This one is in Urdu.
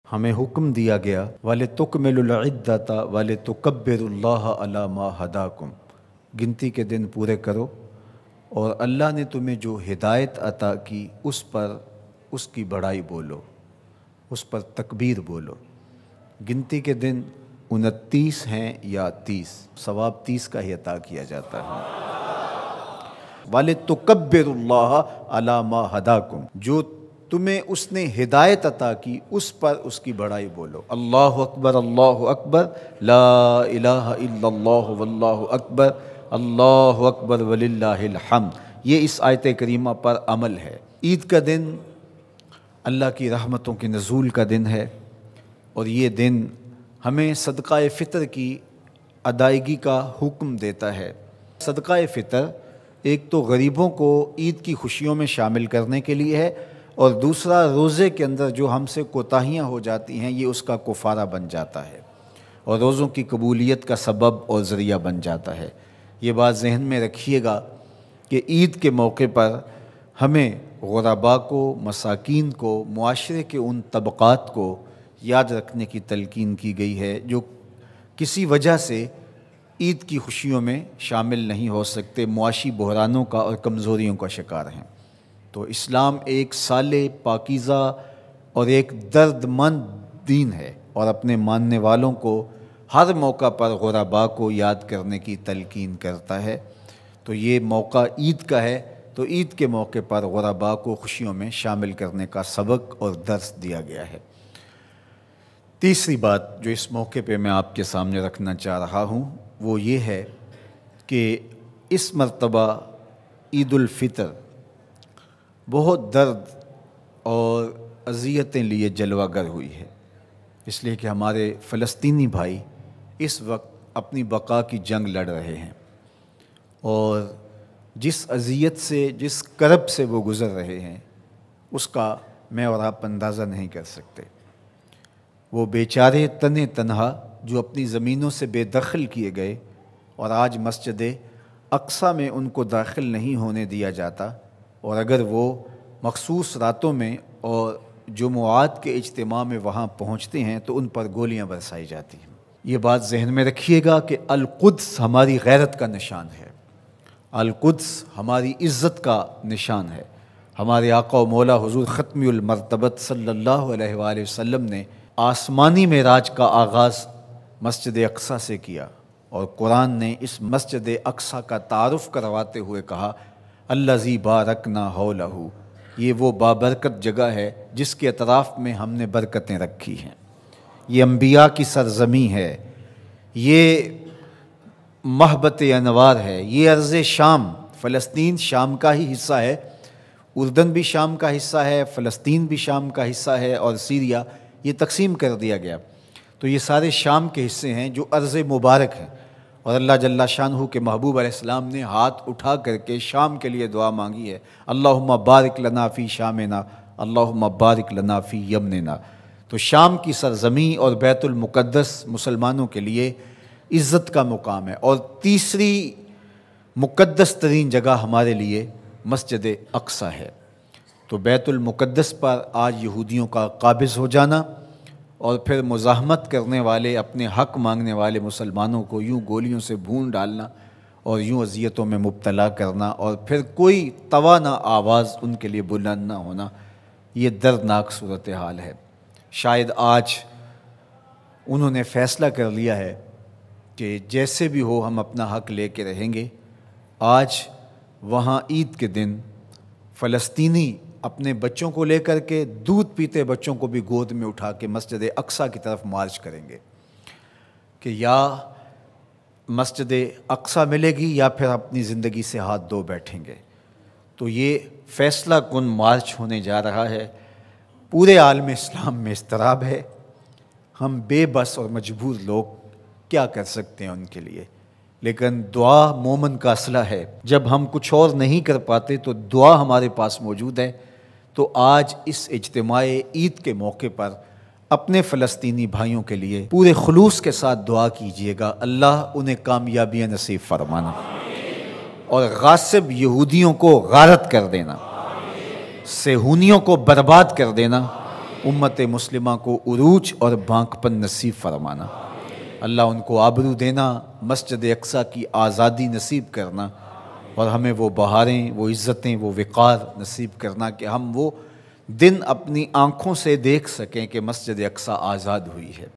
ہمیں حکم دیا گیا وَلِتُكْمِلُوا الْعِدَّةَ وَلِتُكَبِّرُوا اللَّهَ عَلَى مَا هَدَاكُمْ، گنتی کے دن پورے کرو اور اللہ نے تمہیں جو ہدایت عطا کی اس پر اس کی بڑائی بولو، اس پر تکبیر بولو۔ گنتی کے دن 29 ہیں یا 30، ثواب 30 کا ہی عطا کیا جاتا ہے۔ وَلِتُكَبِّرُوا اللَّهَ عَلَى مَا هَدَاكُمْ، جو تمہیں اس نے ہدایت عطا کی اس پر اس کی بڑائی بولو۔ اللہ اکبر لا الہ الا اللہ واللہ اکبر، اللہ اکبر وللہ الحمد۔ یہ اس آیت کریمہ پر عمل ہے۔ عید کا دن اللہ کی رحمتوں کے نزول کا دن ہے، اور یہ دن ہمیں صدقہ فطر کی ادائیگی کا حکم دیتا ہے۔ صدقہ فطر ایک تو غریبوں کو عید کی خوشیوں میں شامل کرنے کے لیے ہے، اور دوسرا روزے کے اندر جو ہم سے کوتاہیاں ہو جاتی ہیں یہ اس کا کفارہ بن جاتا ہے، اور روزوں کی قبولیت کا سبب اور ذریعہ بن جاتا ہے۔ یہ بات ذہن میں رکھیے گا کہ عید کے موقع پر ہمیں غرباء کو، مساکین کو، معاشرے کے ان طبقات کو یاد رکھنے کی تلقین کی گئی ہے جو کسی وجہ سے عید کی خوشیوں میں شامل نہیں ہو سکتے، معاشی بحرانوں کا اور کمزوریوں کا شکار ہیں۔ تو اسلام ایک صالح، پاکیزہ اور ایک درد مند دین ہے، اور اپنے ماننے والوں کو ہر موقع پر غرباء کو یاد کرنے کی تلقین کرتا ہے۔ تو یہ موقع عید کا ہے، تو عید کے موقع پر غرباء کو خوشیوں میں شامل کرنے کا سبق اور درس دیا گیا ہے۔ تیسری بات جو اس موقع پہ میں آپ کے سامنے رکھنا چاہ رہا ہوں وہ یہ ہے کہ اس مرتبہ عید الفطر بہت درد اور اذیتیں لیے جلوہ گر ہوئی ہے، اس لیے کہ ہمارے فلسطینی بھائی اس وقت اپنی بقا کی جنگ لڑ رہے ہیں، اور جس اذیت سے، جس کرب سے وہ گزر رہے ہیں اس کا میں اور آپ اندازہ نہیں کر سکتے۔ وہ بیچارے تنے تنہا جو اپنی زمینوں سے بے دخل کیے گئے، اور آج مسجد اقصیٰ میں ان کو داخل نہیں ہونے دیا جاتا، اور اگر وہ مخصوص راتوں میں اور جمعات کے اجتماع میں وہاں پہنچتے ہیں تو ان پر گولیاں برسائی جاتی ہیں۔ یہ بات ذہن میں رکھیے گا کہ القدس ہماری غیرت کا نشان ہے، القدس ہماری عزت کا نشان ہے۔ ہمارے آقا و مولا حضور ختم المرتبت صلی اللہ علیہ وآلہ وسلم نے آسمانی معراج کا آغاز مسجد اقصیٰ سے کیا، اور قرآن نے اس مسجد اقصیٰ کا تعارف کرواتے ہوئے کہا الذی بارکنا حولہ، یہ وہ بابرکت جگہ ہے جس کے اطراف میں ہم نے برکتیں رکھی ہیں۔ یہ انبیاء کی سرزمین ہے، یہ محبت انوار ہے، یہ ارض شام، فلسطین شام کا ہی حصہ ہے، اردن بھی شام کا حصہ ہے، فلسطین بھی شام کا حصہ ہے، اور سیریا یہ تقسیم کر دیا گیا۔ تو یہ سارے شام کے حصے ہیں جو ارض مبارک ہیں، اور اللہ جل شانہ کے محبوب علیہ السلام نے ہاتھ اٹھا کر کے شام کے لیے دعا مانگی ہے، اللہم بارک لنا فی شامنا، اللہم بارک لنا فی یمننا۔ تو شام کی سرزمین اور بیت المقدس مسلمانوں کے لیے عزت کا مقام ہے، اور تیسری مقدس ترین جگہ ہمارے لیے مسجد اقصیٰ ہے۔ تو بیت المقدس پر آج یہودیوں کا قابض ہو جانا، اور پھر مزاحمت کرنے والے، اپنے حق مانگنے والے مسلمانوں کو یوں گولیوں سے بھون ڈالنا اور یوں اذیتوں میں مبتلا کرنا، اور پھر کوئی توانا آواز ان کے لیے بلند نہ ہونا، یہ دردناک صورتحال ہے۔ شاید آج انہوں نے فیصلہ کر لیا ہے کہ جیسے بھی ہو ہم اپنا حق لے کے رہیں گے۔ آج وہاں عید کے دن فلسطینی اپنے بچوں کو لے کر کے، دودھ پیتے بچوں کو بھی گود میں اٹھا کے مسجد اقصیٰ کی طرف مارچ کریں گے کہ یا مسجد اقصیٰ ملے گی یا پھر اپنی زندگی سے ہاتھ دھو بیٹھیں گے۔ تو یہ فیصلہ کن مارچ ہونے جا رہا ہے۔ پورے عالم اسلام میں اضطراب ہے، ہم بے بس اور مجبور لوگ کیا کر سکتے ہیں ان کے لیے، لیکن دعا مومن کا اسلحہ ہے۔ جب ہم کچھ اور نہیں کر پاتے تو دعا ہمارے پاس موجود ہے۔ تو آج اس اجتماع عید کے موقع پر اپنے فلسطینی بھائیوں کے لیے پورے خلوص کے ساتھ دعا کیجیے گا، اللہ انہیں کامیابیاں نصیب فرمانا، اور غاصب یہودیوں کو غارت کر دینا، صہیونیوں کو برباد کر دینا، امت مسلمہ کو عروج اور بانکپن نصیب فرمانا، اللہ ان کو آبرو دینا، مسجد اقصیٰ کی آزادی نصیب کرنا، اور ہمیں وہ بہاریں، وہ عزتیں، وہ وقار نصیب کرنا کہ ہم وہ دن اپنی آنکھوں سے دیکھ سکیں کہ مسجد اقصیٰ آزاد ہوئی ہے۔